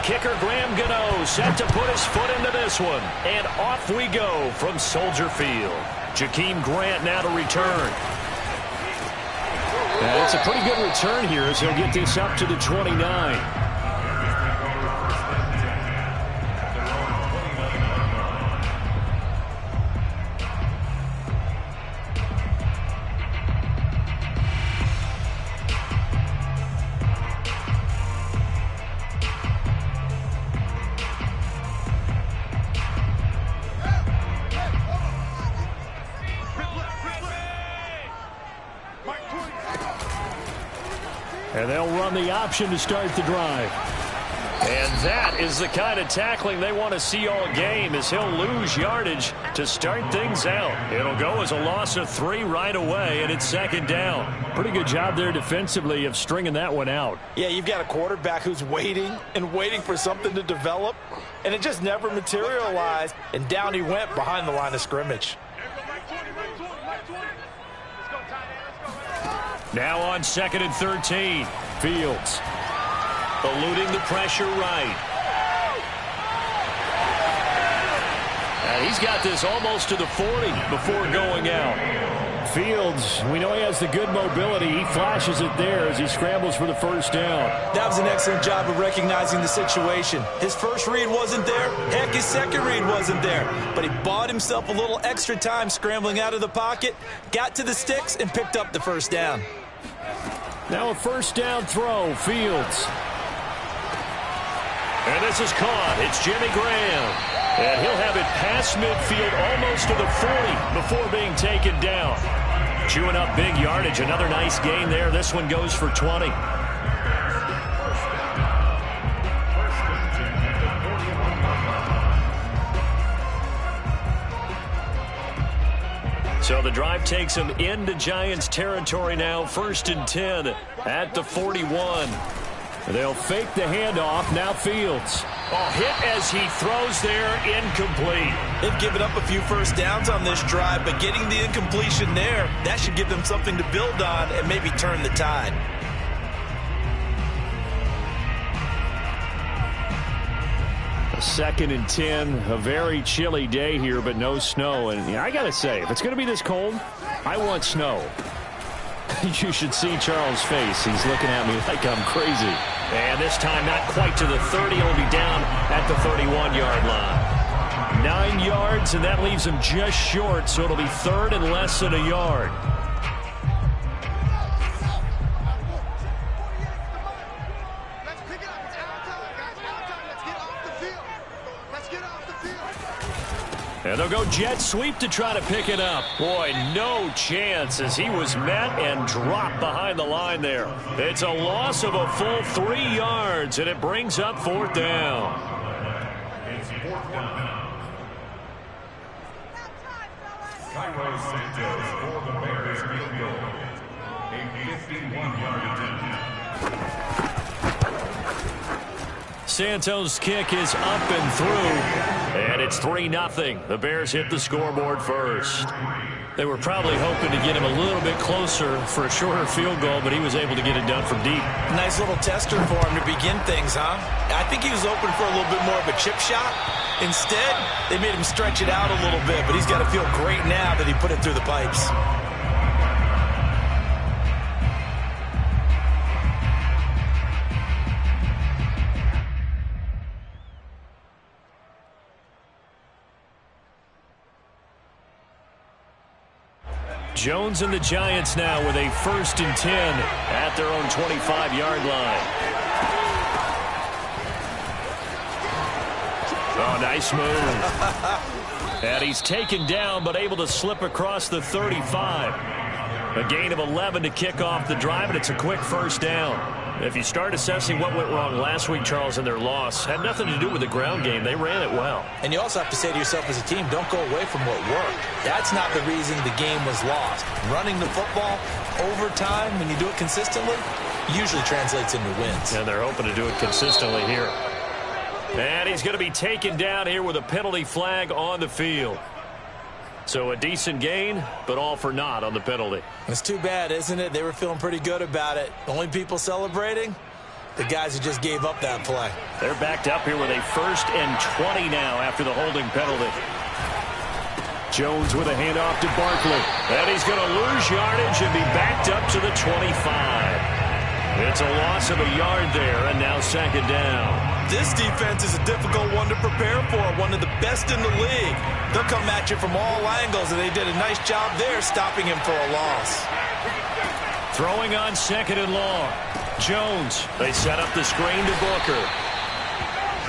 kicker Graham Gano set to put his foot into this one. And off we go from Soldier Field. Jakeem Grant now to return. And it's a pretty good return here as he'll get this up to the 29. And they'll run the option to start the drive. And that is the kind of tackling they want to see all game, as he'll lose yardage to start things out. It'll go as a loss of 3 right away, and it's second down. Pretty good job there defensively of stringing that one out. Yeah, you've got a quarterback who's waiting and waiting for something to develop, and it just never materialized, and down he went behind the line of scrimmage. Now on 2nd and 13. Fields eluding the pressure right. And he's got this almost to the 40 before going out. Fields, we know he has the good mobility. He flashes it there as he scrambles for the first down. That was an excellent job of recognizing the situation. His first read wasn't there. Heck, his second read wasn't there. But he bought himself a little extra time scrambling out of the pocket, got to the sticks, and picked up the first down. Now a first down throw, Fields. And this is caught. It's Jimmy Graham. And he'll have it past midfield almost to the 40 before being taken down. Chewing up big yardage. Another nice gain there. This one goes for 20. So the drive takes them into Giants territory now. 1st and 10 at the 41. They'll fake the handoff. Now Fields. Oh, hit as he throws there. Incomplete. They've given up a few first downs on this drive, but getting the incompletion there, that should give them something to build on and maybe turn the tide. A 2nd and 10, a very chilly day here, but no snow. And I got to say, if it's going to be this cold, I want snow. You should see Charles' face. He's looking at me like I'm crazy. And this time not quite to the 30. He'll be down at the 31-yard line. 9 yards, and that leaves him just short, so it'll be 3rd and less than a yard. And they'll go jet sweep to try to pick it up. Boy, no chance as he was met and dropped behind the line there. It's a loss of a full 3 yards, and it brings up 4th down. It's 4th down. Cairo Santos for the Bears field goal. A 51-yard attempt. Santos' kick is up and through. And it's 3-0. The Bears hit the scoreboard first. They were probably hoping to get him a little bit closer for a shorter field goal, but he was able to get it done from deep. Nice little tester for him to begin things, huh? I think he was open for a little bit more of a chip shot. Instead, they made him stretch it out a little bit, but he's got to feel great now that he put it through the pipes. Jones and the Giants now with a 1st and 10 at their own 25-yard line. Oh, nice move. And he's taken down but able to slip across the 35. A gain of 11 to kick off the drive, and it's a quick first down. If you start assessing what went wrong last week, Charles, in their loss, had nothing to do with the ground game. They ran it well. And you also have to say to yourself as a team, don't go away from what worked. That's not the reason the game was lost. Running the football over time, when you do it consistently, usually translates into wins. And they're hoping to do it consistently here. And he's going to be taken down here with a penalty flag on the field. So a decent gain, but all for naught on the penalty. It's too bad, isn't it? They were feeling pretty good about it. Only people celebrating, the guys who just gave up that play. They're backed up here with a 1st and 20 now after the holding penalty. Jones with a handoff to Barkley. And he's going to lose yardage and be backed up to the 25. It's a loss of a yard there, and now 2nd down. This defense is a difficult one to prepare for, one of the best in the league. They'll come at you from all angles, and they did a nice job there stopping him for a loss. Throwing on 2nd and long. Jones, they set up the screen to Booker.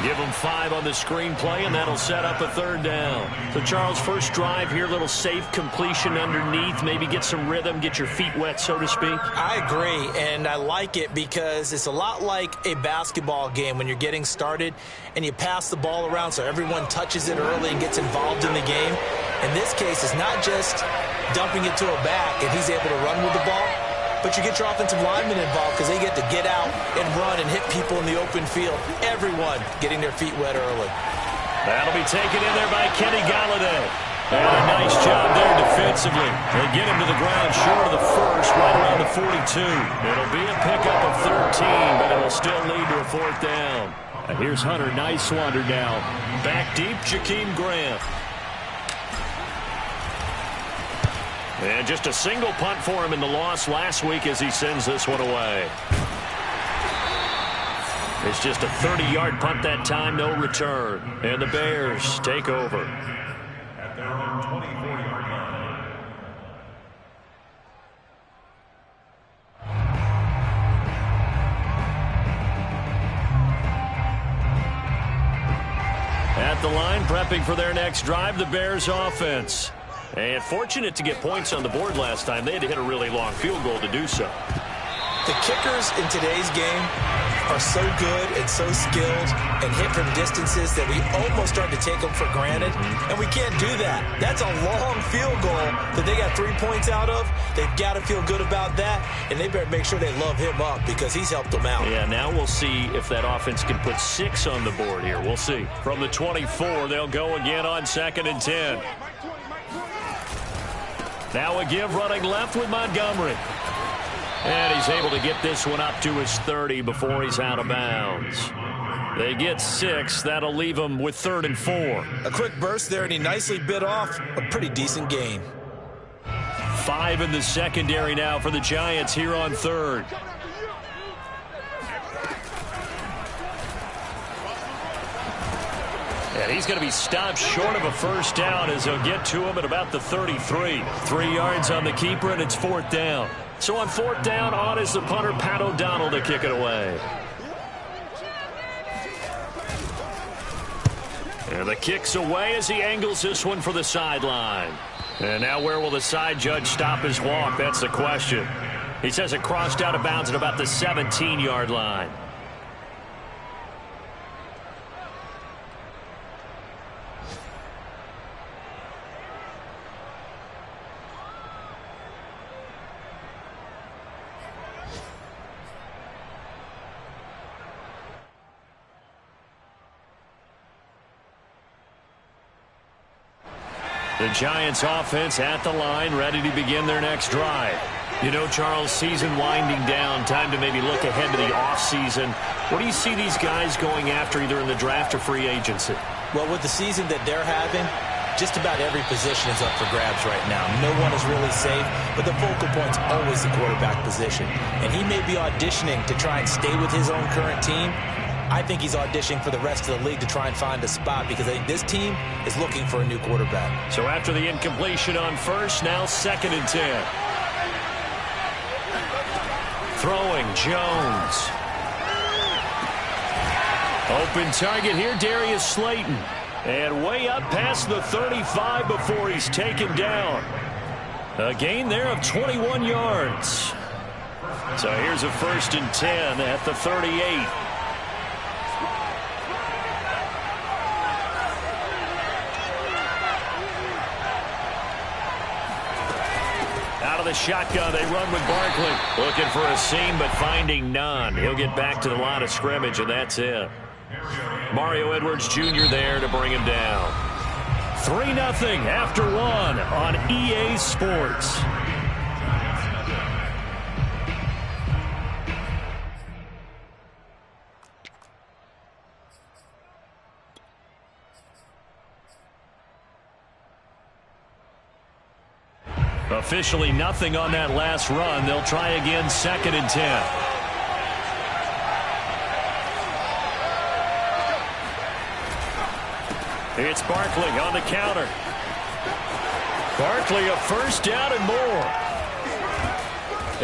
Give him 5 on the screen play, and that'll set up a 3rd down. So, Charles, first drive here, little safe completion underneath, maybe get some rhythm, get your feet wet, so to speak. I agree, and I like it because it's a lot like a basketball game when you're getting started and you pass the ball around so everyone touches it early and gets involved in the game. In this case, it's not just dumping it to a back and he's able to run with the ball, but you get your offensive linemen involved because they get to get out and run and hit people in the open field. Everyone getting their feet wet early. That'll be taken in there by Kenny Galladay. And a nice job there defensively. They get him to the ground short of the 1st, right around the 42. It'll be a pickup of 13, but it will still lead to a 4th down. And here's Hunter Nicewander now. Back deep, Jakeem Grant. And just a single punt for him in the loss last week as he sends this one away. It's just a 30-yard punt that time, no return. And the Bears take over. At their own 24-yard line. At the line, prepping for their next drive, the Bears offense. And fortunate to get points on the board last time. They had to hit a really long field goal to do so. The kickers in today's game are so good and so skilled and hit from distances that we almost start to take them for granted, and we can't do that. That's a long field goal that they got 3 points out of. They've got to feel good about that, and they better make sure they love him up because he's helped them out. Yeah, now we'll see if that offense can put 6 on the board here. We'll see. From the 24, they'll go again on 2nd and 10. Now a give running left with Montgomery. And he's able to get this one up to his 30 before he's out of bounds. They get 6. That'll leave him with 3rd and 4. A quick burst there, and he nicely bit off a pretty decent gain. 5 in the secondary now for the Giants here on 3rd. And he's going to be stopped short of a 1st down as he'll get to him at about the 33. 3 yards on the keeper, and it's 4th down. So on 4th down, on is the punter, Pat O'Donnell, to kick it away. And the kick's away as he angles this one for the sideline. And now where will the side judge stop his walk? That's the question. He says it crossed out of bounds at about the 17-yard line. The Giants offense at the line, ready to begin their next drive. You know, Charles, season winding down, time to maybe look ahead to the offseason. What do you see these guys going after either in the draft or free agency? Well, with the season that they're having, just about every position is up for grabs right now. No one is really safe, but the focal point's always the quarterback position. And he may be auditioning to try and stay with his own current team. I think he's auditioning for the rest of the league to try and find a spot because I think this team is looking for a new quarterback. So after the incompletion on 1st, now 2nd and 10. Throwing, Jones. Open target here, Darius Slayton. And way up past the 35 before he's taken down. A gain there of 21 yards. So here's a 1st and 10 at the 38. Out of the shotgun, they run with Barkley. Looking for a seam, but finding none. He'll get back to the line of scrimmage, and that's it. Mario Edwards Jr. there to bring him down. 3-0 after 1 on EA Sports. Officially nothing on that last run. They'll try again, 2nd and 10. It's Barkley on the counter. Barkley a first down and more.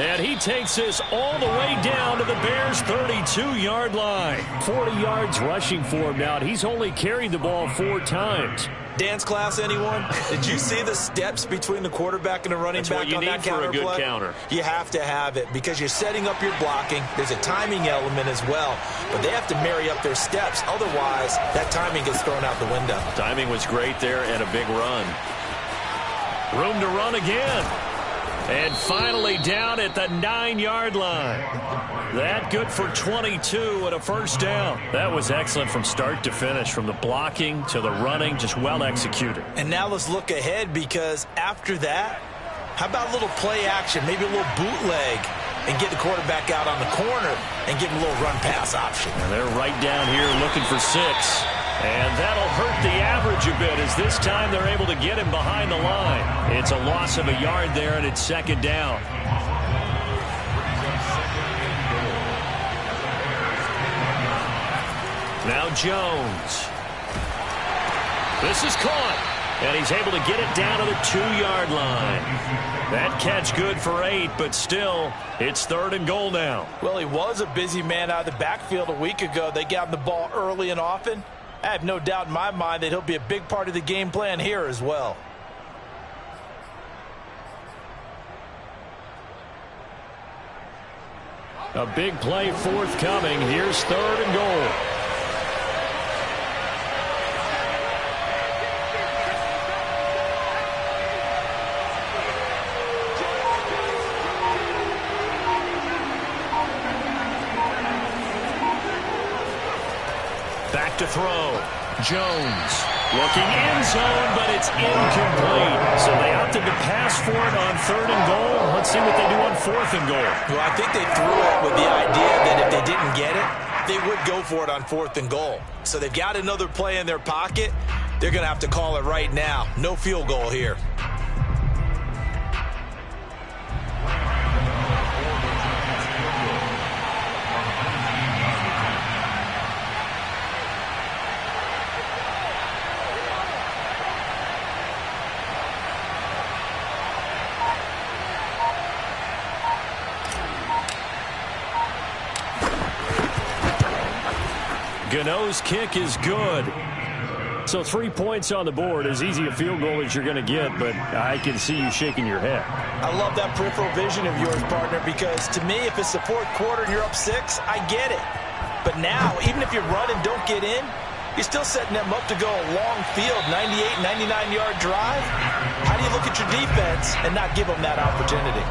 And he takes this all the way down to the Bears' 32-yard line. 40 yards rushing for him now. He's only carried the ball 4 times. Dance class, anyone? Did you see the steps between the quarterback and the running back on that counter play? That's what you need for a good counter. You have to have it because you're setting up your blocking. There's a timing element as well, but they have to marry up their steps. Otherwise, that timing gets thrown out the window. Timing was great there and a big run. Room to run again. And finally down at the 9-yard line. That good for 22 and a first down. That was excellent from start to finish, from the blocking to the running, just well executed. And now let's look ahead, because after that, how about a little play action, maybe a little bootleg, and get the quarterback out on the corner and give him a little run-pass option. And they're right down here looking for 6. And that'll hurt the average a bit, as this time they're able to get him behind the line. It's a loss of a yard there, and it's 2nd down. Now Jones. This is caught, and he's able to get it down to the 2-yard line. That catch good for 8, but still, it's 3rd and goal now. Well, he was a busy man out of the backfield a week ago. They got him the ball early and often. I have no doubt in my mind that he'll be a big part of the game plan here as well. A big play forthcoming. Here's 3rd and goal. Back to throw. Jones looking end zone, but it's incomplete. So they opted to pass for it on 3rd and goal. Let's see what they do on 4th and goal. Well, I think they threw it with the idea that if they didn't get it, they would go for it on 4th and goal. So they've got another play in their pocket. They're going to have to call it right now. No field goal here. Gano's kick is good. So 3 points on the board, as easy a field goal as you're going to get, but I can see you shaking your head. I love that peripheral vision of yours, partner, because to me, if it's the 4th quarter and you're up 6, I get it. But now, even if you run and don't get in, you're still setting them up to go a long field, 98, 99-yard drive. How do you look at your defense and not give them that opportunity?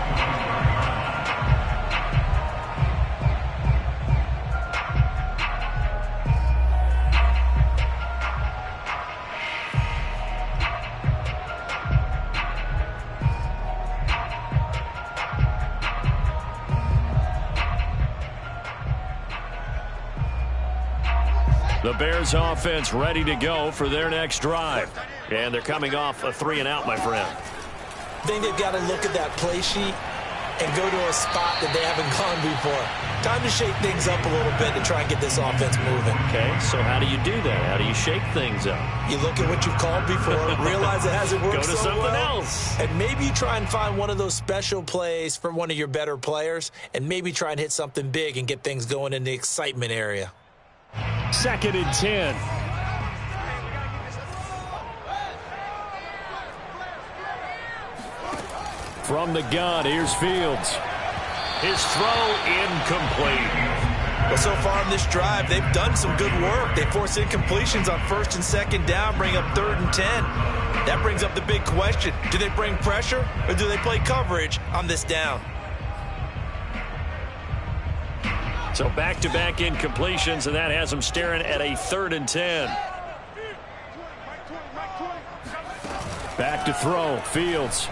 The Bears offense ready to go for their next drive. And thee coming off a 3 and out, my friend. I think they've got to look at that play sheet and go to a spot that they haven't gone before. Time to shake things up a little bit to try and get this offense moving. Okay, so how do you do that? How do you shake things up? You look at what you've called before, realize it hasn't worked so well. Go to something else. And maybe you try and find one of those special plays for one of your better players, and maybe try and hit something big and get things going in the excitement area. 2nd and 10. From the gun, here's Fields. His throw incomplete. Well, so far in this drive, they've done some good work. They force incompletions on 1st and 2nd down, bring up 3rd and 10. That brings up the big question. Do they bring pressure, or do they play coverage on this down? So back-to-back incompletions, and that has them staring at a 3rd and 10. Back to throw, Fields.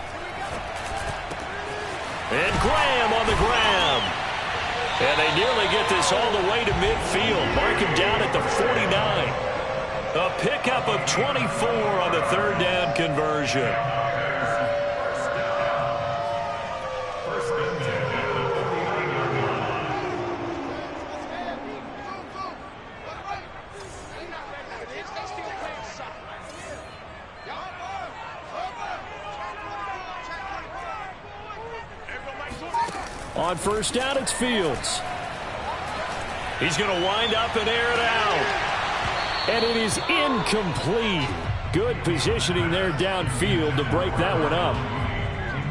And Graham on the grab. And they nearly get this all the way to midfield. Mark him down at the 49. A pickup of 24 on the 3rd down conversion. On first down, it's Fields. He's going to wind up and air it out. And it is incomplete. Good positioning there downfield to break that one up.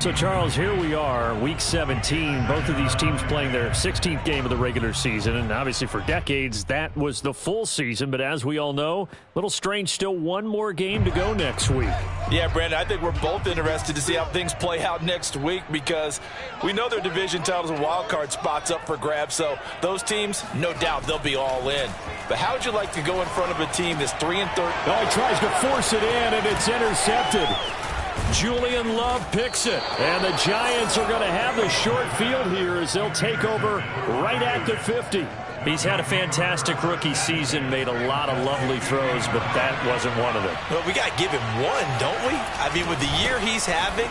So, Charles, here we are, Week 17. Both of these teams playing their 16th game of the regular season. And obviously for decades, that was the full season. But as we all know, a little strange, still one more game to go next week. Yeah, Brandon, I think we're both interested to see how things play out next week because we know their division titles and wild card spots up for grabs. So those teams, no doubt, they'll be all in. But how would you like to go in front of a team that's 3-3? Oh, he tries to force it in, and it's intercepted. Julian Love picks it, and the Giants are going to have the short field here as they'll take over right at the 50. He's had a fantastic rookie season, made a lot of lovely throws, but that wasn't one of them. Well, we got to give him one, don't we? I mean, with the year he's having,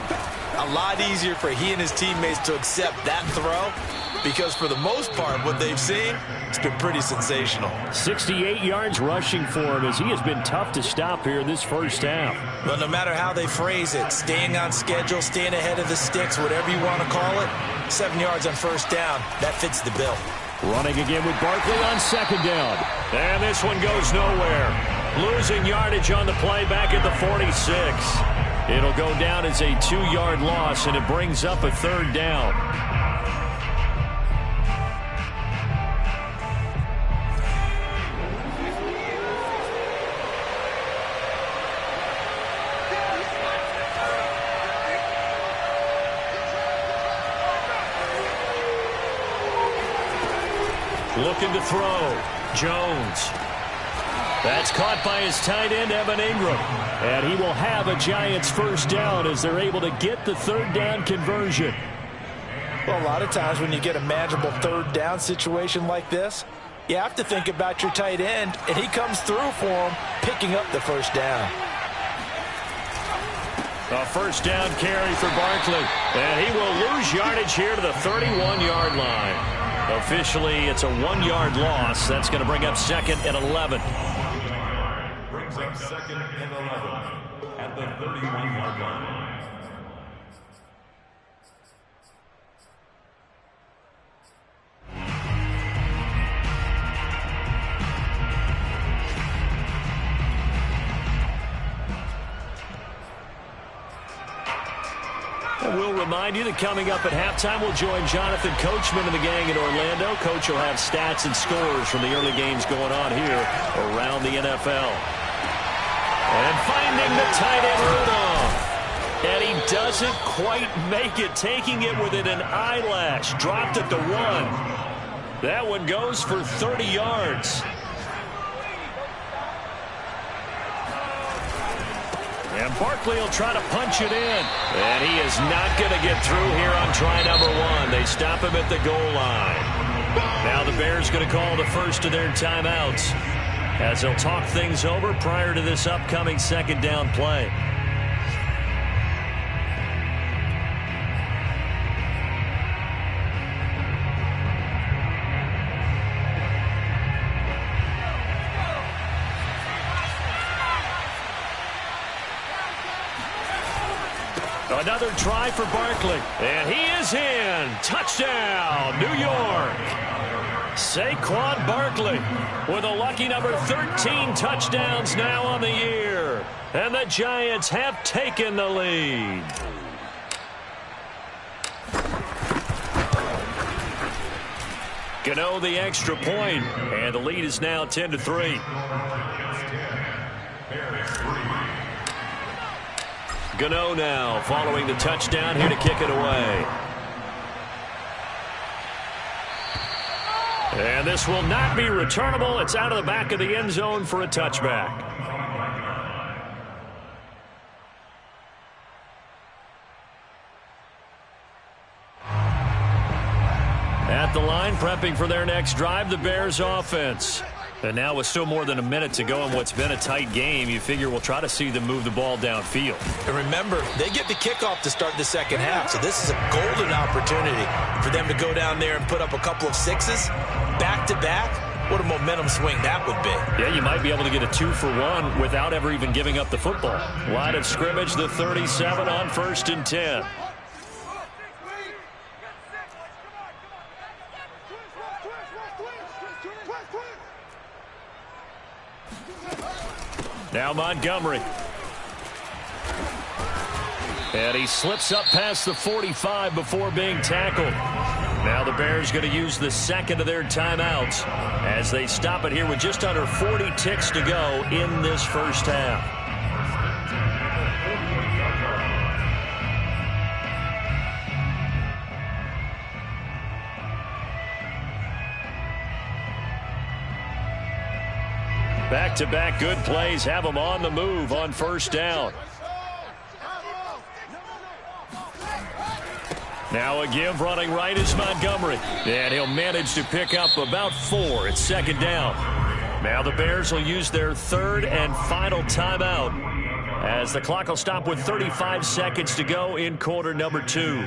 a lot easier for he and his teammates to accept that throw because for the most part, what they've seen, it's been pretty sensational. 68 yards rushing for him as he has been tough to stop here in this first half. Well, no matter how they phrase it, staying on schedule, staying ahead of the sticks, whatever you want to call it, 7 yards on first down, that fits the bill. Running again with Barkley on second down. And this one goes nowhere. Losing yardage on the play back at the 46. It'll go down as a 2-yard loss, and it brings up a third down. Looking to throw. Jones. That's caught by his tight end, Evan Ingram. And he will have a Giants first down as they're able to get the third down conversion. Well, a lot of times when you get a manageable third down situation like this, you have to think about your tight end, and he comes through for him, picking up the first down. A first down carry for Barkley. And he will lose yardage here to the 31-yard line. Officially, it's a 1-yard loss. That's going to bring up second and 11. Brings up second and 11 at the 31-yard line. We'll remind you that coming up at halftime, we'll join Jonathan Coachman and the gang in Orlando. Coach will have stats and scores from the early games going on here around the NFL. And finding the tight end Rudolph. And he doesn't quite make it, taking it within an eyelash. Dropped at the 1. That one goes for 30 yards. And Barkley will try to punch it in. And he is not going to get through here on try number 1. They stop him at the goal line. Now the Bears going to call the first of their timeouts as they'll talk things over prior to this upcoming second down play. Another try for Barkley. And he is in. Touchdown, New York. Saquon Barkley with a lucky number 13 touchdowns now on the year. And the Giants have taken the lead. Gano the extra point. And the lead is now 10-3. Gano now following the touchdown here to kick it away. And this will not be returnable. It's out of the back of the end zone for a touchback. At the line, prepping for their next drive, the Bears offense. And now with still more than a minute to go in what's been a tight game, you figure we'll try to see them move the ball downfield. And remember, they get the kickoff to start the second half, so this is a golden opportunity for them to go down there and put up a couple of sixes back-to-back. What a momentum swing that would be. Yeah, you might be able to get a 2-for-1 without ever even giving up the football. Line of scrimmage, the 37 on 1st and 10. Now Montgomery. And he slips up past the 45 before being tackled. Now the Bears going to use the second of their timeouts as they stop it here with just under 40 ticks to go in this first half. Back-to-back good plays have them on the move on first down. Now a give running right is Montgomery. And he'll manage to pick up about 4. It's second down. Now the Bears will use their third and final timeout as the clock will stop with 35 seconds to go in quarter number 2.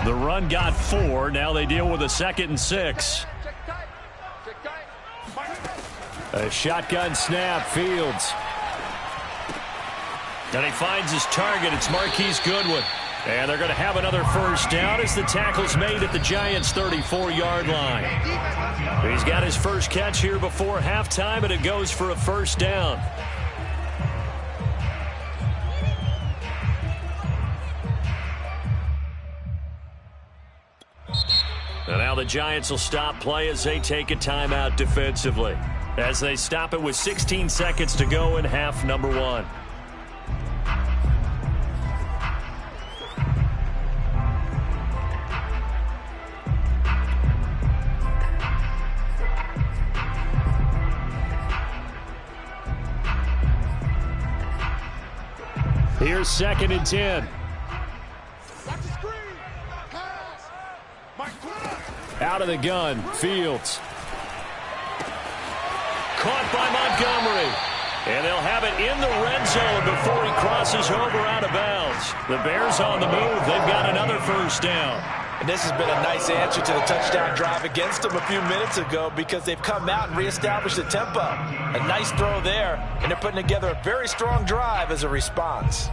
The run got 4. Now they deal with a 2nd and 6. A shotgun snap, Fields. And he finds his target. It's Marquise Goodwin. And they're going to have another first down as the tackle's made at the Giants' 34-yard line. He's got his first catch here before halftime, and it goes for a first down. And now the Giants will stop play as they take a timeout defensively, as they stop it with 16 seconds to go in half number 1. Here's 2nd and 10. Out of the gun, Fields. Caught by Montgomery. And they'll have it in the red zone before he crosses over out of bounds. The Bears on the move. They've got another first down. And this has been a nice answer to the touchdown drive against them a few minutes ago because they've come out and reestablished the tempo. A nice throw there, and they're putting together a very strong drive as a response.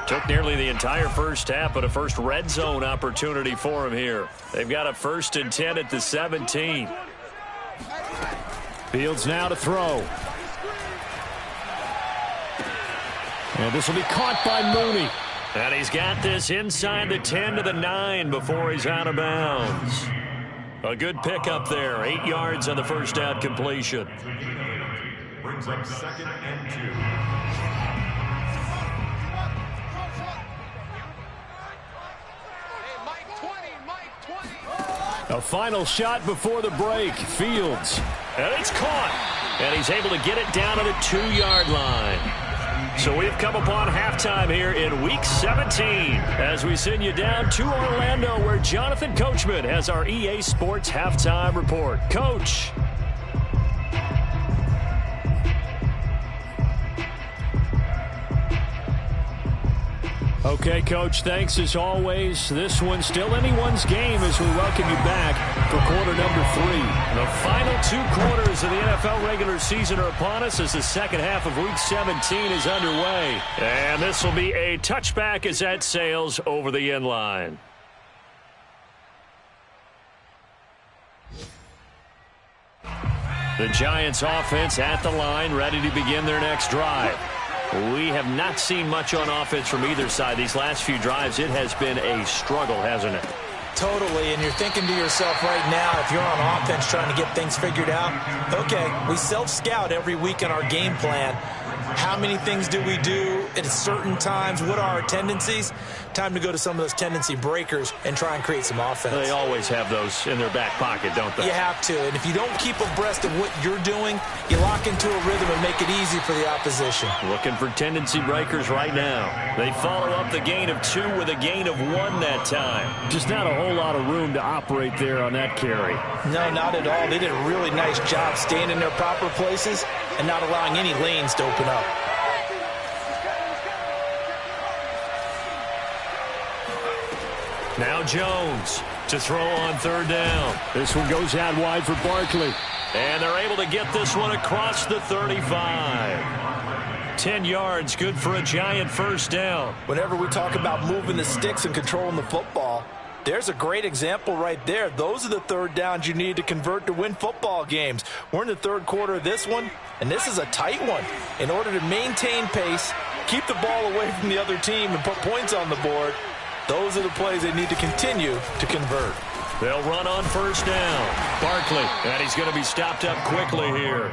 Took nearly the entire first half, but a first red zone opportunity for him here. They've got a 1st and 10 at the 17. Fields now to throw. And this will be caught by Mooney. And he's got this inside the 10 to the 9 before he's out of bounds. A good pickup there. 8 yards on the first down completion. Brings up 2nd and 2. A final shot before the break. Fields. And it's caught. And he's able to get it down to the 2-yard line. So we've come upon halftime here in Week 17 as we send you down to Orlando where Jonathan Coachman has our EA Sports Halftime Report. Coach. Okay, Coach, thanks as always. This one's still anyone's game as we welcome you back for quarter number 3. The final 2 quarters of the NFL regular season are upon us as the second half of Week 17 is underway. And this will be a touchback as that sails over the end line. The Giants offense at the line, ready to begin their next drive. We have not seen much on offense from either side. These last few drives, it has been a struggle, hasn't it? Totally, and you're thinking to yourself right now, if you're on offense trying to get things figured out, okay, we self-scout every week in our game plan. How many things do we do at certain times? What are our tendencies? Time to go to some of those tendency breakers and try and create some offense. They always have those in their back pocket, don't they? You have to, and if you don't keep abreast of what you're doing, you lock into a rhythm and make it easy for the opposition. Looking for tendency breakers right now. They follow up the gain of 2 with a gain of 1 that time. Just not a whole lot of room to operate there on that carry. No, not at all. They did a really nice job staying in their proper places and not allowing any lanes to open up. Now Jones to throw on 3rd down. This one goes out wide for Barkley. And they're able to get this one across the 35. 10 yards, good for a Giant first down. Whenever we talk about moving the sticks and controlling the football, there's a great example right there. Those are the third downs you need to convert to win football games. We're in the third quarter of this one, and this is a tight one. In order to maintain pace, keep the ball away from the other team, and put points on the board, those are the plays they need to continue to convert. They'll run on first down. Barkley, and he's going to be stopped up quickly here.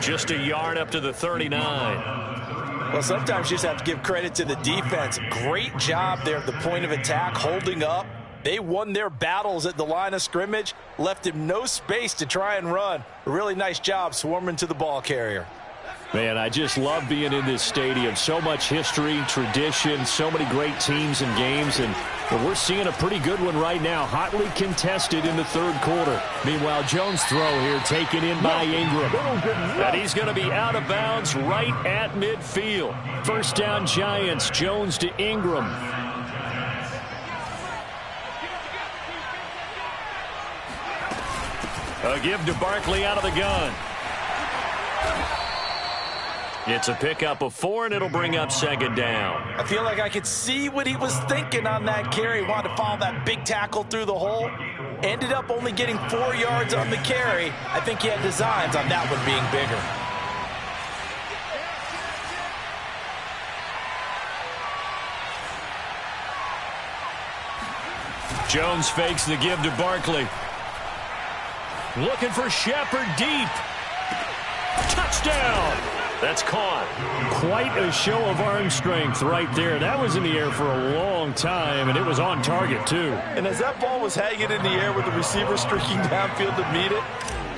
Just a yard up to the 39. Well, sometimes you just have to give credit to the defense. Great job there at the point of attack, holding up. They won their battles at the line of scrimmage, left him no space to try and run. A really nice job swarming to the ball carrier. Man, I just love being in this stadium. So much history, tradition, so many great teams and games, and we're seeing a pretty good one right now, hotly contested in the third quarter. Meanwhile, Jones' throw here taken in by Ingram. And he's going to be out of bounds right at midfield. First down, Giants. Jones to Ingram. A give to Barkley out of the gun. It's a pickup of 4, and it'll bring up second down. I feel like I could see what he was thinking on that carry. He wanted to follow that big tackle through the hole. Ended up only getting 4 yards on the carry. I think he had designs on that one being bigger. Jones fakes the give to Barkley. Looking for Shepard deep. Touchdown! That's caught. Quite a show of arm strength right there. That was in the air for a long time, and it was on target, too. And as that ball was hanging in the air with the receiver streaking downfield to meet it,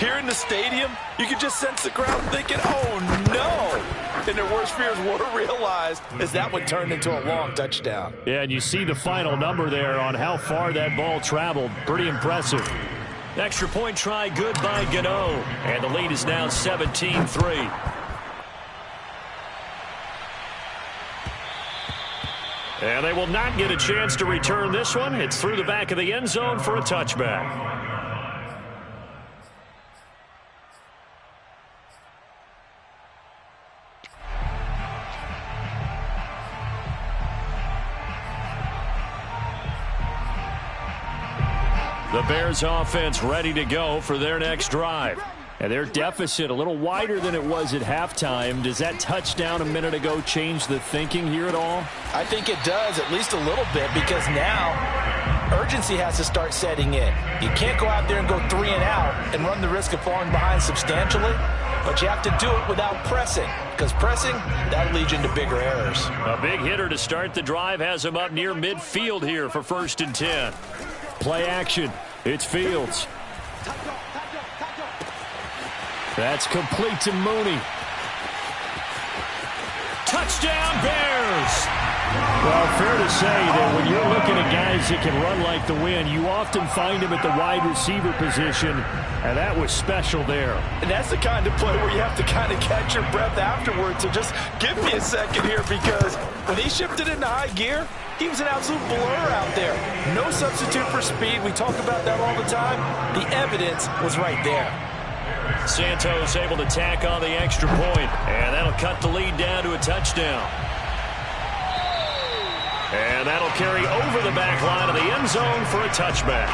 here in the stadium, you could just sense the crowd thinking, oh, no! And their worst fears were realized as that one turned into a long touchdown. Yeah, and you see the final number there on how far that ball traveled. Pretty impressive. Extra point try good by Gano. And the lead is now 17-3. And they will not get a chance to return this one. It's through the back of the end zone for a touchback. The Bears offense ready to go for their next drive. And their deficit a little wider than it was at halftime. Does that touchdown a minute ago change the thinking here at all? I think it does, at least a little bit, because now urgency has to start setting in. You can't go out there and go 3 and out and run the risk of falling behind substantially, but you have to do it without pressing, because pressing, that'll lead you into bigger errors. A big hitter to start the drive has him up near midfield here for 1st and 10. Play action. It's Fields. That's complete to Mooney. Touchdown, Bears! Well, fair to say that when you're looking at guys that can run like the wind, you often find them at the wide receiver position, and that was special there. And that's the kind of play where you have to kind of catch your breath afterwards. So just give me a second here, because when he shifted into high gear, he was an absolute blur out there. No substitute for speed. We talk about that all the time. The evidence was right there. Santos able to tack on the extra point, and that'll cut the lead down to a touchdown. And that'll carry over the back line of the end zone for a touchback.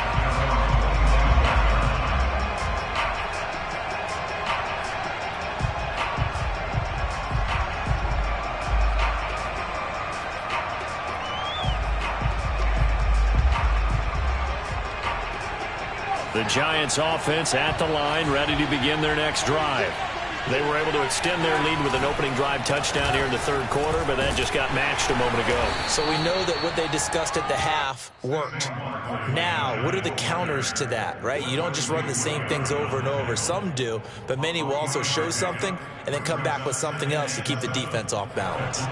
The Giants offense at the line, ready to begin their next drive. They were able to extend their lead with an opening drive touchdown here in the third quarter, but that just got matched a moment ago. So we know that what they discussed at the half worked. Now, what are the counters to that, right? You don't just run the same things over and over. Some do, but many will also show something and then come back with something else to keep the defense off balance.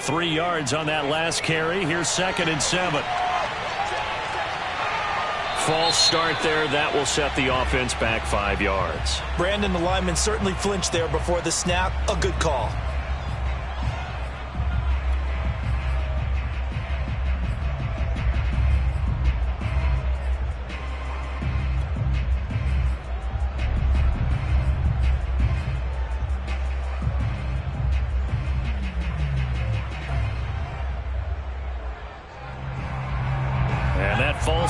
.3 yards on that last carry. Here's 2nd and 7. False start there. That will set the offense back 5 yards. Brandon, the lineman certainly flinched there before the snap. A good call.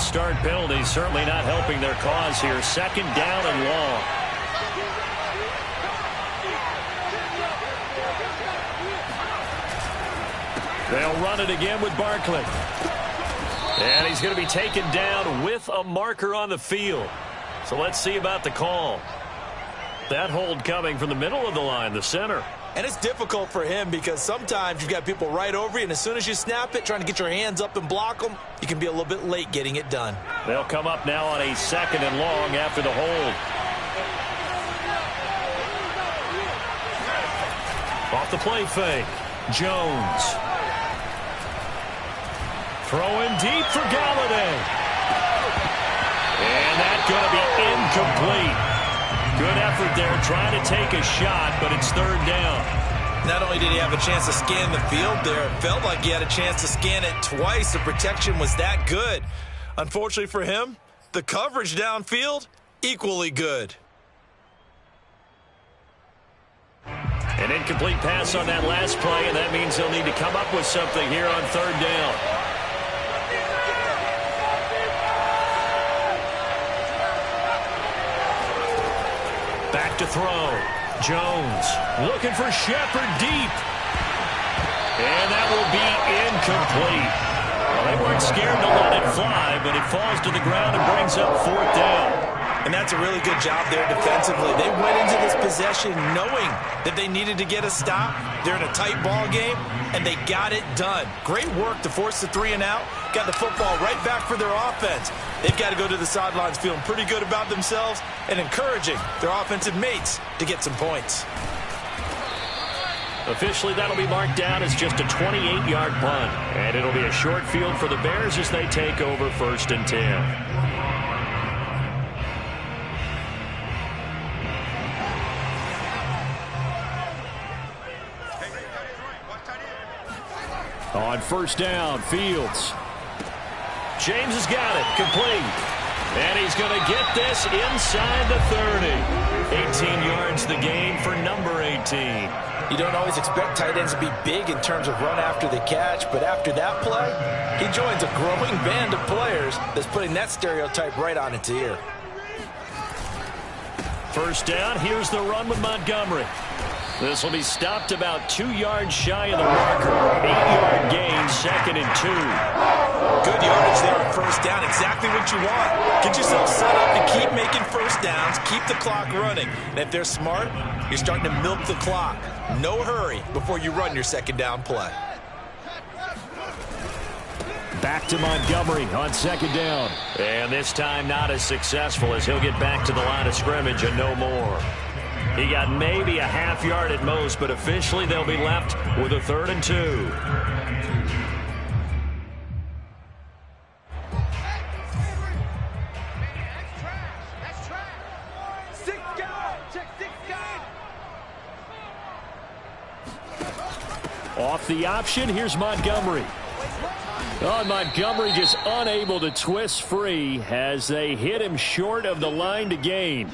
start penalty certainly not helping their cause here. Second down and long. They'll run it again with Barkley. And he's going to be taken down with a marker on the field. So let's see about the call. That hold coming from the middle of the line, the center. And it's difficult for him because sometimes you've got people right over you, and as soon as you snap it, trying to get your hands up and block them, you can be a little bit late getting it done. They'll come up now on a second and long after the hold. Off the play fake. Jones. Throwing deep for Galladay. And that's going to be incomplete. Good effort there trying to take a shot, but it's third down. Not only did he have a chance to scan the field there, it felt like he had a chance to scan it twice. The protection was that good. Unfortunately for him, the coverage downfield, equally good. An incomplete pass on that last play, and that means they'll need to come up with something here on third down. Back to throw. Jones looking for Shepard deep. And that will be incomplete. Well, they weren't scared to let it fly, but it falls to the ground and brings up fourth down. And that's a really good job there defensively. They went into this possession knowing that they needed to get a stop. They're in a tight ball game, and they got it done. Great work to force the 3 and out. Got the football right back for their offense. They've got to go to the sidelines feeling pretty good about themselves and encouraging their offensive mates to get some points. Officially, that'll be marked down as just a 28-yard punt. And it'll be a short field for the Bears as they take over 1st and 10. On first down, Fields. James has got it, complete. And he's going to get this inside the 30. 18 yards the gain for number 18. You don't always expect tight ends to be big in terms of run after the catch, but after that play, he joins a growing band of players that's putting that stereotype right on its ear. First down, here's the run with Montgomery. This will be stopped about 2 yards shy of the marker. 8-yard gain, 2nd and 2. Good yardage there on first down. Exactly what you want. Get yourself set up to keep making first downs. Keep the clock running. And if they're smart, you're starting to milk the clock. No hurry before you run your second down play. Back to Montgomery on second down. And this time not as successful as he'll get back to the line of scrimmage and no more. He got maybe a half yard at most, but officially they'll be left with a 3rd and 2. Off the option, here's Montgomery. Oh, Montgomery just unable to twist free as they hit him short of the line to gain.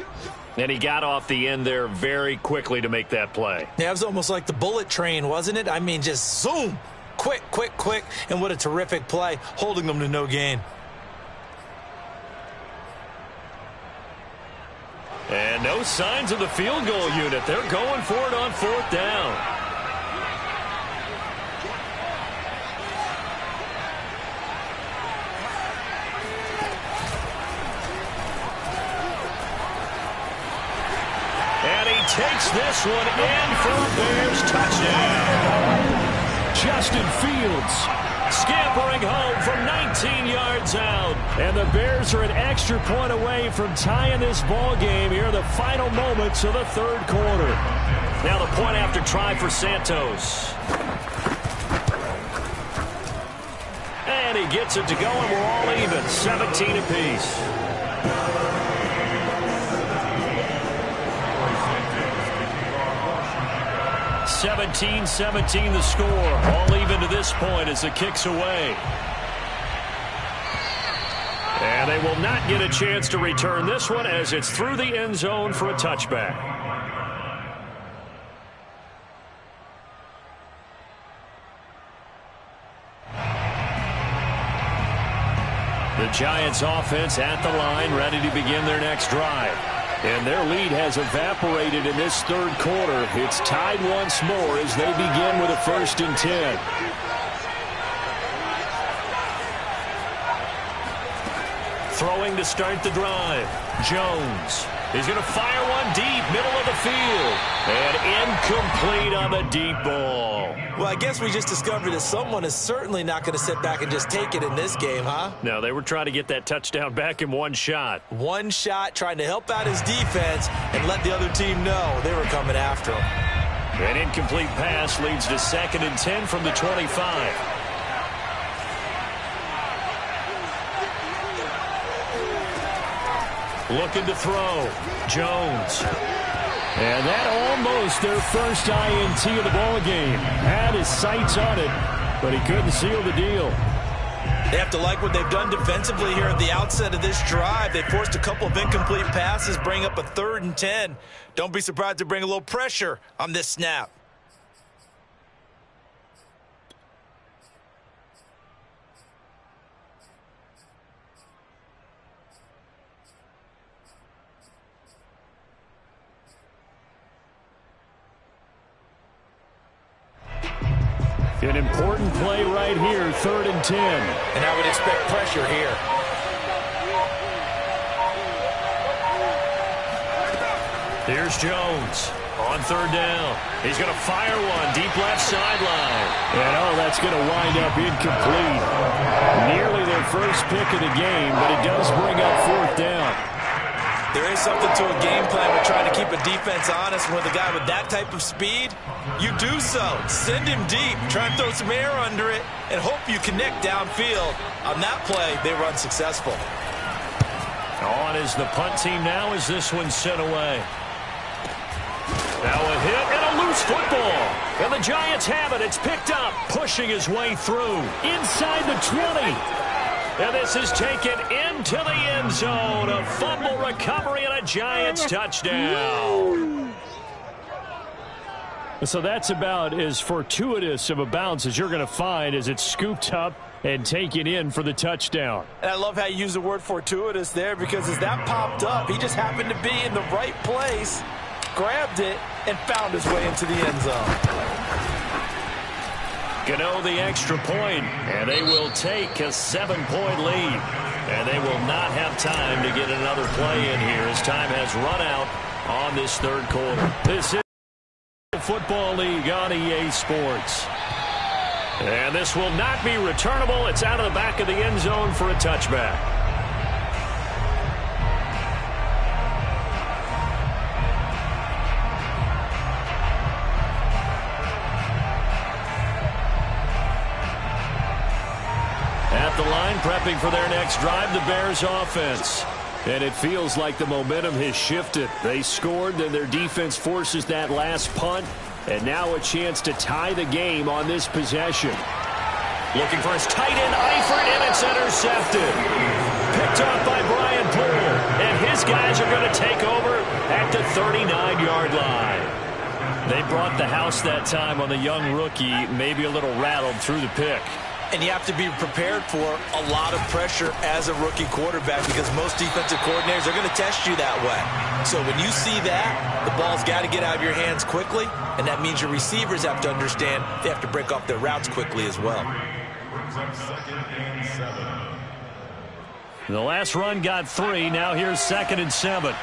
And he got off the end there very quickly to make that play. Yeah, it was almost like the bullet train, wasn't it? I mean, just zoom. Quick, quick, quick. And what a terrific play, holding them to no gain. And no signs of the field goal unit. They're going for it on 4th down. Takes this one in for a Bears touchdown. Justin Fields scampering home from 19 yards out. And the Bears are an extra point away from tying this ball game here in the final moments of the 3rd quarter. Now the point after try for Santos. And he gets it to go, and we're all even, 17 apiece. 17-17 the score. All even to this point as the kick's away. And they will not get a chance to return this one as it's through the end zone for a touchback. The Giants offense at the line, ready to begin their next drive. And their lead has evaporated in this third quarter. It's tied once more as they begin with a 1st and 10. Throwing to start the drive. Jones. He's going to fire one deep, middle of the field. And incomplete on the deep ball. Well, I guess we just discovered that someone is certainly not going to sit back and just take it in this game, huh? No, they were trying to get that touchdown back in one shot. One shot, trying to help out his defense and let the other team know they were coming after him. An incomplete pass leads to 2nd and 10 from the 25. Looking to throw. Jones. And that almost their first INT of the ball game. Had his sights on it, but he couldn't seal the deal. They have to like what they've done defensively here at the outset of this drive. They forced a couple of incomplete passes, bring up a 3rd and 10. Don't be surprised to bring a little pressure on this snap. An important play right here, 3rd and 10. And I would expect pressure here. Here's Jones on 3rd down. He's going to fire one deep left sideline. And that's going to wind up incomplete. Nearly their first pick of the game, but it does bring up 4th down. There is something to a game plan with trying to keep a defense honest. With a guy with that type of speed, you do so. Send him deep, try and throw some air under it, and hope you connect downfield. On that play, they were unsuccessful. On is the punt team now as this one's sent away. Now a hit and a loose football. And the Giants have it. It's picked up, pushing his way through. Inside the 20. And this is taken into the end zone. A fumble recovery and a Giants touchdown. So that's about as fortuitous of a bounce as you're going to find as it's scooped up and taken in for the touchdown. And I love how you use the word fortuitous there, because as that popped up, he just happened to be in the right place, grabbed it, and found his way into the end zone. Gano the extra point, and they will take a 7-point lead. And they will not have time to get another play in here as time has run out on this third quarter. This is the Football League on EA Sports. And this will not be returnable. It's out of the back of the end zone for a touchback. At the line, prepping for their next drive, the Bears offense. And it feels like the momentum has shifted. They scored, then their defense forces that last punt. And now a chance to tie the game on this possession. Looking for his tight end, Eifert, and it's intercepted. Picked up by Brian Poole. And his guys are going to take over at the 39-yard line. They brought the house that time on the young rookie, maybe a little rattled through the pick. And you have to be prepared for a lot of pressure as a rookie quarterback, because most defensive coordinators are going to test you that way. So when you see that, the ball's got to get out of your hands quickly, and that means your receivers have to understand they have to break off their routes quickly as well. The last run got 3. Now here's 2nd and 7.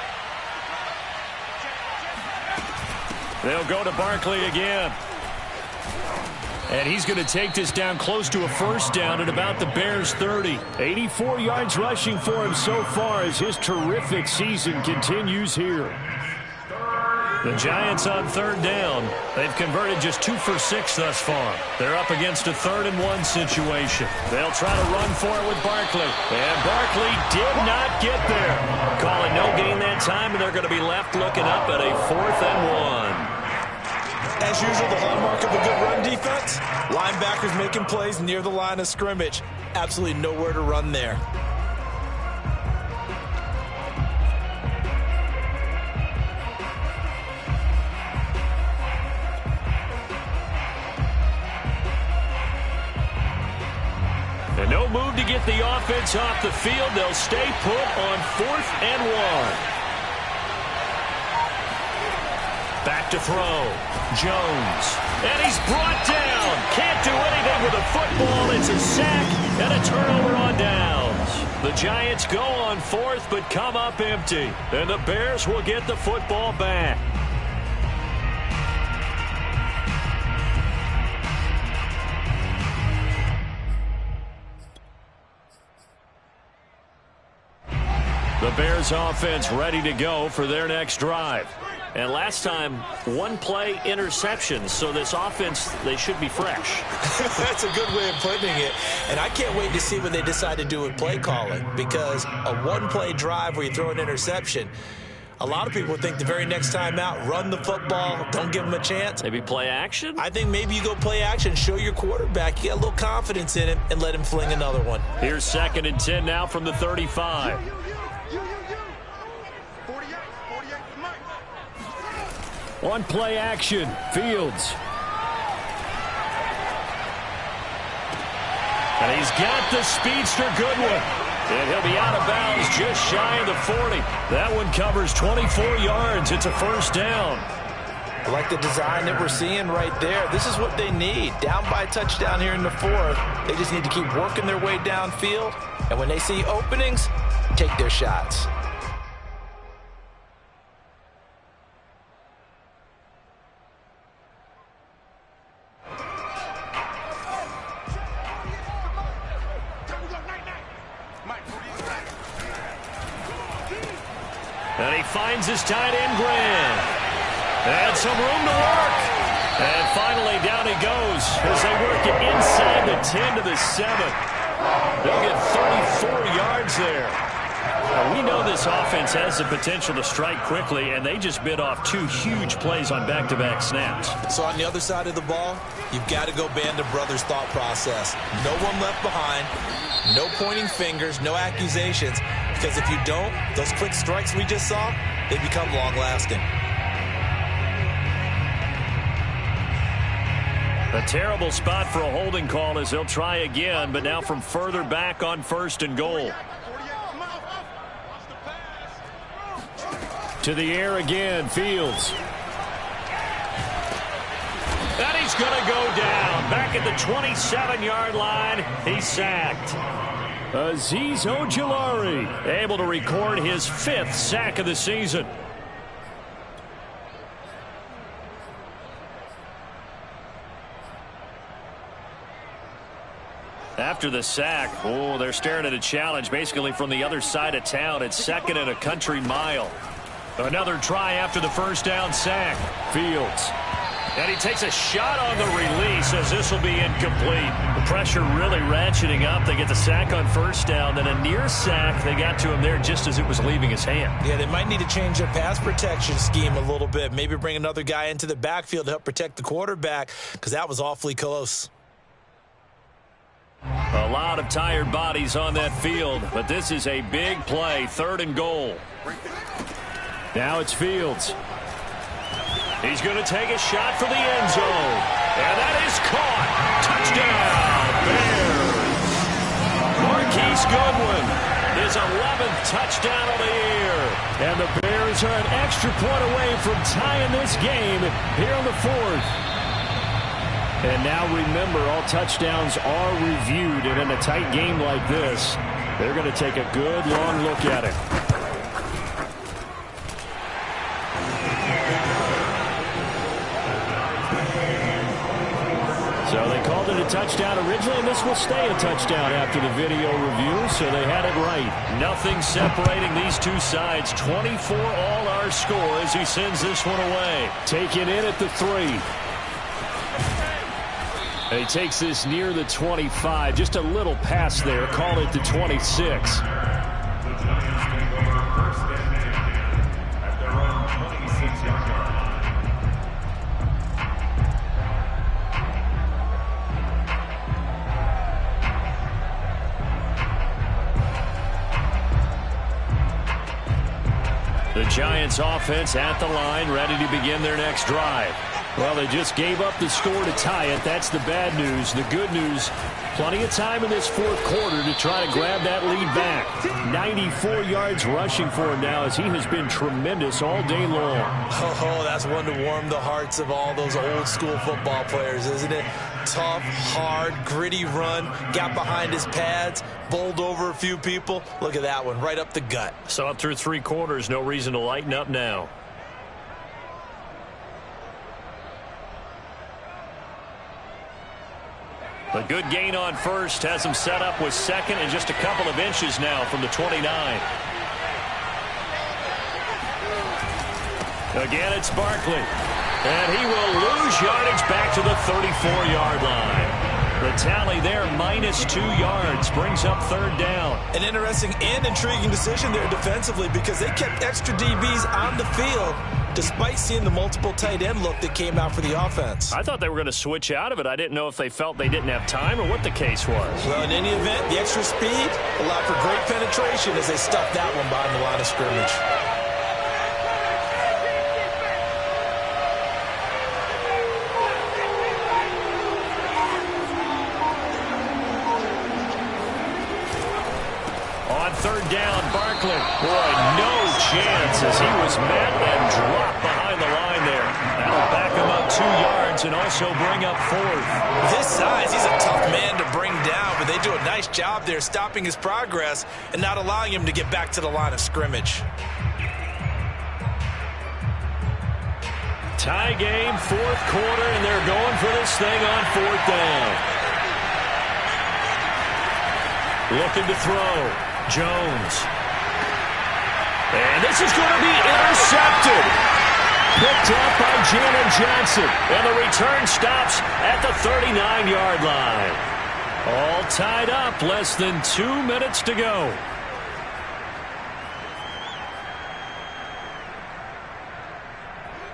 They'll go to Barkley again. And he's going to take this down close to a first down at about the Bears' 30. 84 yards rushing for him so far as his terrific season continues here. The Giants on 3rd down. They've converted just 2 for 6 thus far. They're up against a 3rd and 1 situation. They'll try to run for it with Barkley. And Barkley did not get there. Calling no gain that time, and they're going to be left looking up at a 4th and 1. As usual, the hallmark of a good run defense, linebackers making plays near the line of scrimmage. Absolutely nowhere to run there. And no move to get get the offense off the field. They'll stay put on 4th and 1. Back to throw. Jones. And he's brought down. Can't do anything with a football. It's a sack and a turnover on downs. The Giants go on 4th but come up empty. And the Bears will get the football back. The Bears offense ready to go for their next drive. And last time, 1-play interceptions. So this offense, they should be fresh. That's a good way of putting it. And I can't wait to see what they decide to do with play calling. Because a 1-play drive where you throw an interception, a lot of people think the very next time out, run the football, don't give them a chance. Maybe play action? I think maybe you go play action, show your quarterback you got a little confidence in him, and let him fling another one. Here's 2nd and 10 now from the 35. On play action, Fields. And he's got the speedster Goodwin. And he'll be out of bounds just shy of the 40. That one covers 24 yards. It's a first down. I like the design that we're seeing right there. This is what they need. Down by a touchdown here in the 4th. They just need to keep working their way downfield. And when they see openings, take their shots. And he finds his tight end, Graham. And some room to work. And finally, down he goes as they work it inside the 10 to the 7. They'll get 34 yards there. Now, we know this offense has the potential to strike quickly, and they just bit off 2 huge plays on back-to-back snaps. So on the other side of the ball, you've got to go Band of Brothers thought process. No one left behind, no pointing fingers, no accusations. Because if you don't, those quick strikes we just saw, they become long-lasting. A terrible spot for a holding call as they'll try again, but now from further back on 1st and goal. To the air again, Fields. And he's going to go down. Back at the 27-yard line, he's sacked. Azeez Ojulari able to record his 5th sack of the season. After the sack, they're staring at a challenge basically from the other side of town. It's 2nd and a country mile. Another try after the first down sack. Fields. And he takes a shot on the release as this will be incomplete. The pressure really ratcheting up. They get the sack on first down, then a near sack. They got to him there just as it was leaving his hand. Yeah, they might need to change their pass protection scheme a little bit. Maybe bring another guy into the backfield to help protect the quarterback because that was awfully close. A lot of tired bodies on that field, but this is a big play, 3rd and goal. Now it's Fields. He's going to take a shot for the end zone. And that is caught. Touchdown, Bears. Marquise Goodwin, his 11th touchdown of the year. And the Bears are an extra point away from tying this game here in the 4th. And now remember, all touchdowns are reviewed. And in a tight game like this, they're going to take a good long look at it. So they called it a touchdown originally, and this will stay a touchdown after the video review, so they had it right. Nothing separating these two sides. 24 all our score as he sends this one away. Taken in at the 3. And he takes this near the 25. Just a little pass there. Call it the 26. The Giants offense at the line, ready to begin their next drive. Well, they just gave up the score to tie it. That's the bad news. The good news, plenty of time in this fourth quarter to try to grab that lead back. 94 yards rushing for him now as he has been tremendous all day long. Oh, that's one to warm the hearts of all those old school football players, isn't it? Tough, hard, gritty run, got behind his pads, bowled over a few people. Look at that one, right up the gut. Saw it through 3 quarters, no reason to lighten up now. A good gain on first has him set up with second and just a couple of inches now from the 29. Again, it's Barkley. And he will lose yardage back to the 34-yard line. The tally there, -2 yards, brings up third down. An interesting and intriguing decision there defensively because they kept extra DBs on the field despite seeing the multiple tight end look that came out for the offense. I thought they were going to switch out of it. I didn't know if they felt they didn't have time or what the case was. Well, in any event, the extra speed allowed for great penetration as they stuffed that one behind the line of scrimmage. Third down, Barkley. Boy, no chance as he was met and dropped behind the line there. That'll back him up 2 yards and also bring up fourth. With his size, he's a tough man to bring down, but they do a nice job there stopping his progress and not allowing him to get back to the line of scrimmage. Tie game, fourth quarter, and they're going for this thing on fourth down. Looking to throw. Jones. And this is going to be intercepted. Picked up by Jalen Johnson. And the return stops at the 39-yard line. All tied up, less than 2 minutes to go.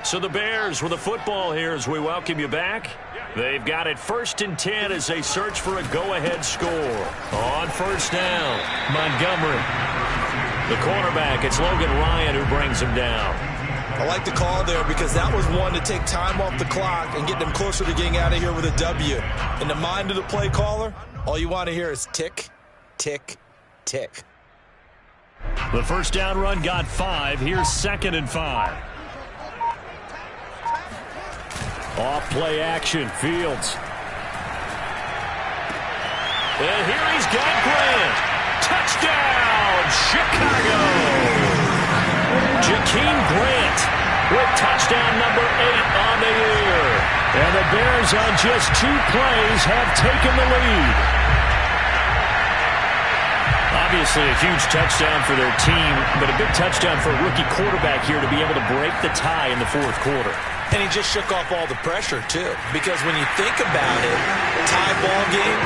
So the Bears with the football here as we welcome you back. They've got it 1st and 10 as they search for a go-ahead score. On first down, Montgomery. The cornerback, it's Logan Ryan who brings him down. I like the call there because that was one to take time off the clock and get them closer to getting out of here with a W. In the mind of the play caller, all you want to hear is tick, tick, tick. The first down run got 5. Here's 2nd and 5. Off play action, Fields. And here he's got Grant. Touchdown, Chicago. Jakeem Grant with touchdown number 8 on the year. And the Bears on just 2 plays have taken the lead. Obviously a huge touchdown for their team, but a big touchdown for a rookie quarterback here to be able to break the tie in the fourth quarter. And he just shook off all the pressure, too. Because when you think about it, tie ball game,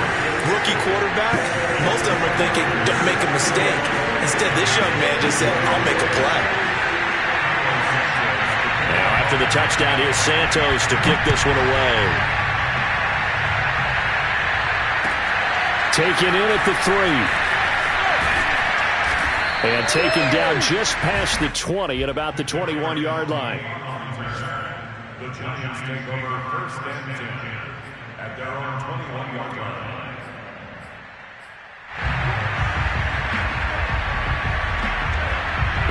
rookie quarterback, most of them are thinking, don't make a mistake. Instead, this young man just said, I'll make a play. Now, after the touchdown, here's Santos to kick this one away. Taken in at the 3. And taken down just past the 20 at about the 21-yard line. The Giants take over 1st and 10 at their own 21-yard line.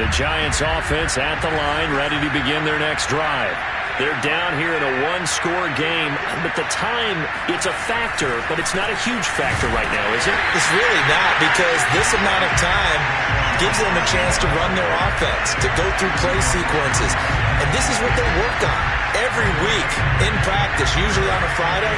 The Giants offense at the line, ready to begin their next drive. They're down here in a 1-score game, but the time, it's a factor, but it's not a huge factor right now, is it? It's really not, because this amount of time gives them a chance to run their offense, to go through play sequences. And this is what they work on every week in practice, usually on a Friday.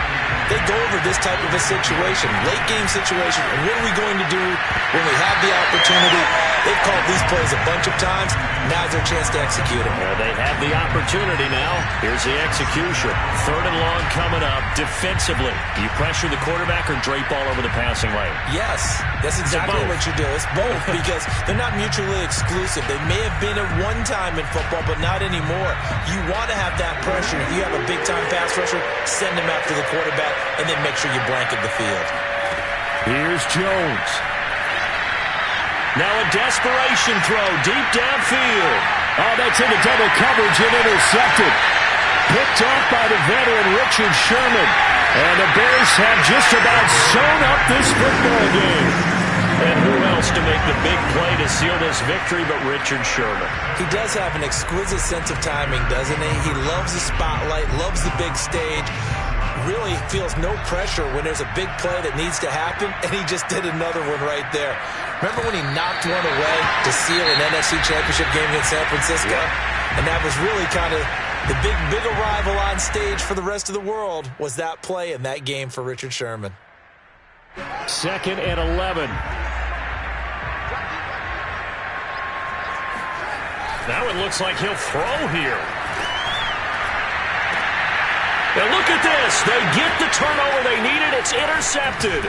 They go over this type of a situation, late game situation, and what are we going to do when we have the opportunity? They've called these plays a bunch of times. Now's their chance to execute them. Well, they have the opportunity now. Here's the execution. 3rd and long coming up defensively. Do you pressure the quarterback or drape all over the passing lane? Yes, that's exactly what you do. It's both because they're not mutually exclusive. They may have been at one time in football, but not anymore. You want to have that pressure. If you have a big-time pass rusher, send him after the quarterback, and then make sure you blanket the field. Here's Jones. Now a desperation throw deep downfield. Oh, that's into double coverage and intercepted. Picked off by the veteran Richard Sherman. And the Bears have just about sewn up this football game. And who else to make the big play to seal this victory but Richard Sherman? He does have an exquisite sense of timing, doesn't he? He loves the spotlight, loves the big stage. Really feels no pressure when there's a big play that needs to happen, and he just did another one right there. Remember when he knocked one away to seal an NFC Championship game against San Francisco? Yeah. And that was really kind of the big arrival on stage for the rest of the world, was that play in that game for Richard Sherman. 2nd and 11. Now it looks like he'll throw here. Now look at this. They get the turnover they needed. It's intercepted.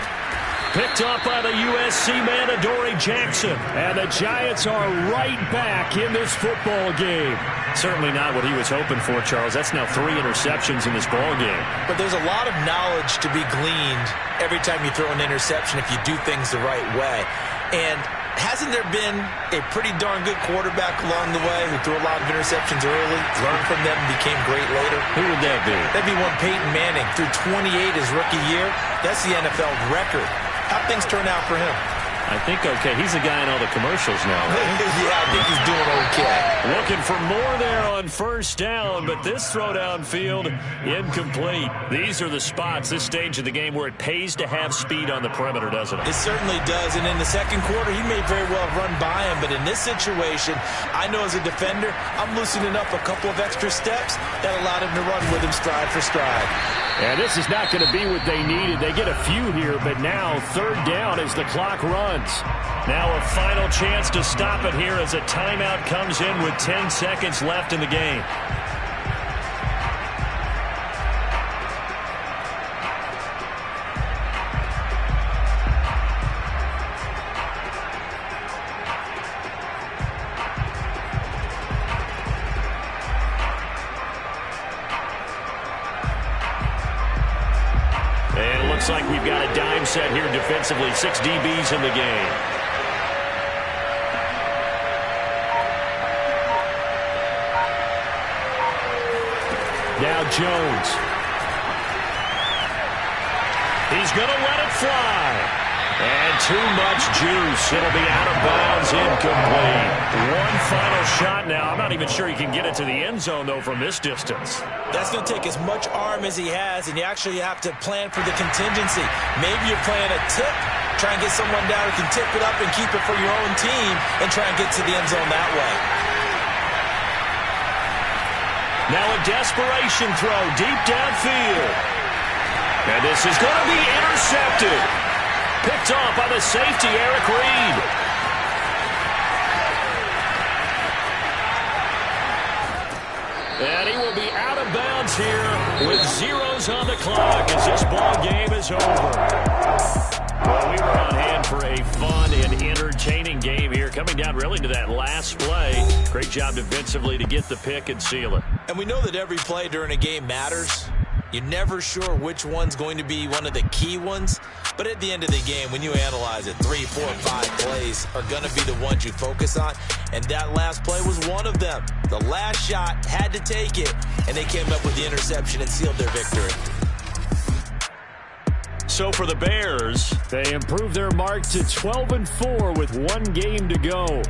Picked up by the USC man, Adoree Jackson. And the Giants are right back in this football game. Certainly not what he was hoping for, Charles. That's now 3 interceptions in this ball game. But there's a lot of knowledge to be gleaned every time you throw an interception if you do things the right way. And hasn't there been a pretty darn good quarterback along the way who threw a lot of interceptions early, learned from them, and became great later? Who would that be? That'd be one Peyton Manning. Threw 28 his rookie year. That's the NFL record. How'd things turn out for him? I think okay. He's the guy in all the commercials now. Yeah, I think he's doing okay. Looking for more there on first down, but this throw downfield incomplete. These are the spots, this stage of the game, where it pays to have speed on the perimeter, doesn't it? It certainly does, and in the second quarter, he may very well run by him, but in this situation, I know as a defender, I'm loosening up a couple of extra steps that allowed him to run with him stride for stride. And this is not going to be what they needed. They get a few here, but now 3rd down as the clock runs. Now a final chance to stop it here as a timeout comes in with 10 seconds left in the game. Looks like we've got a dime set here defensively. 6 DBs in the game. Now Jones. He's going to let it fly. And too much juice. It'll be out of bounds, incomplete. One final shot now. I'm not even sure he can get it to the end zone, though, from this distance. That's going to take as much arm as he has, and you actually have to plan for the contingency. Maybe you're playing a tip, try and get someone down who can tip it up and keep it for your own team and try and get to the end zone that way. Now a desperation throw deep downfield. And this is going to be intercepted. Picked off by the safety, Eric Reed. And he will be out of bounds here with zeros on the clock as this ball game is over. Well, we were on hand for a fun and entertaining game here, coming down really to that last play. Great job defensively to get the pick and seal it. And we know that every play during a game matters. You're never sure which one's going to be one of the key ones. But at the end of the game, when you analyze it, 3, 4, 5 plays are going to be the ones you focus on. And that last play was one of them. The last shot had to take it, and they came up with the interception and sealed their victory. So for the Bears, they improved their mark to 12-4 with 1 game to go.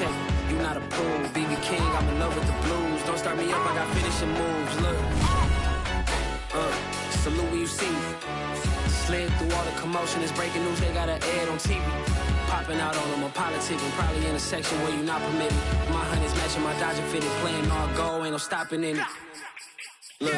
check. You not approved. BB King, I'm in love with the blues. Don't start me up, I got finishing moves. Look. Salute when you see me. Slid through all the commotion. It's breaking news, they got an ad on TV. Popping out on them, I'm politicking. Probably in a section where you not permitted. My honey's matching my Dodger fitted. Playing all go, ain't no stopping in it. Look,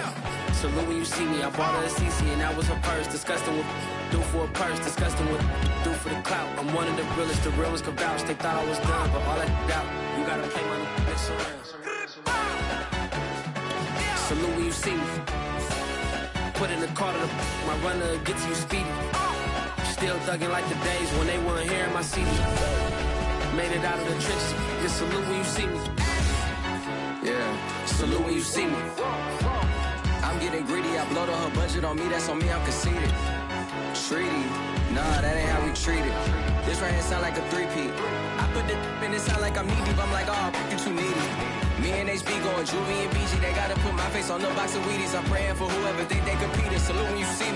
salute when you see me. I bought her a CC and that was her purse. Disgusting what do for a purse. Disgusting what do for the clout. I'm one of the realest. The real ones could vouch. They thought I was done, but all that out. You gotta play my next around. Salute when you see me. Put in the car to my runner gets you speedy. Still thugging like the days when they weren't hearing my CD. Made it out of the trenches. Just salute when you see me. Yeah, salute when you see me. I'm getting greedy, I blow to her budget on me, that's on me, I'm conceited. Treaty, nah, that ain't how we treat it. This right here sound like a three-peat. I put the in it sound like I'm knee-deep, I'm like, oh, you too needy. Me and HB going Juvie and BG, they gotta put my face on the box of Wheaties. I'm praying for whoever think they compete. Salute when you see me.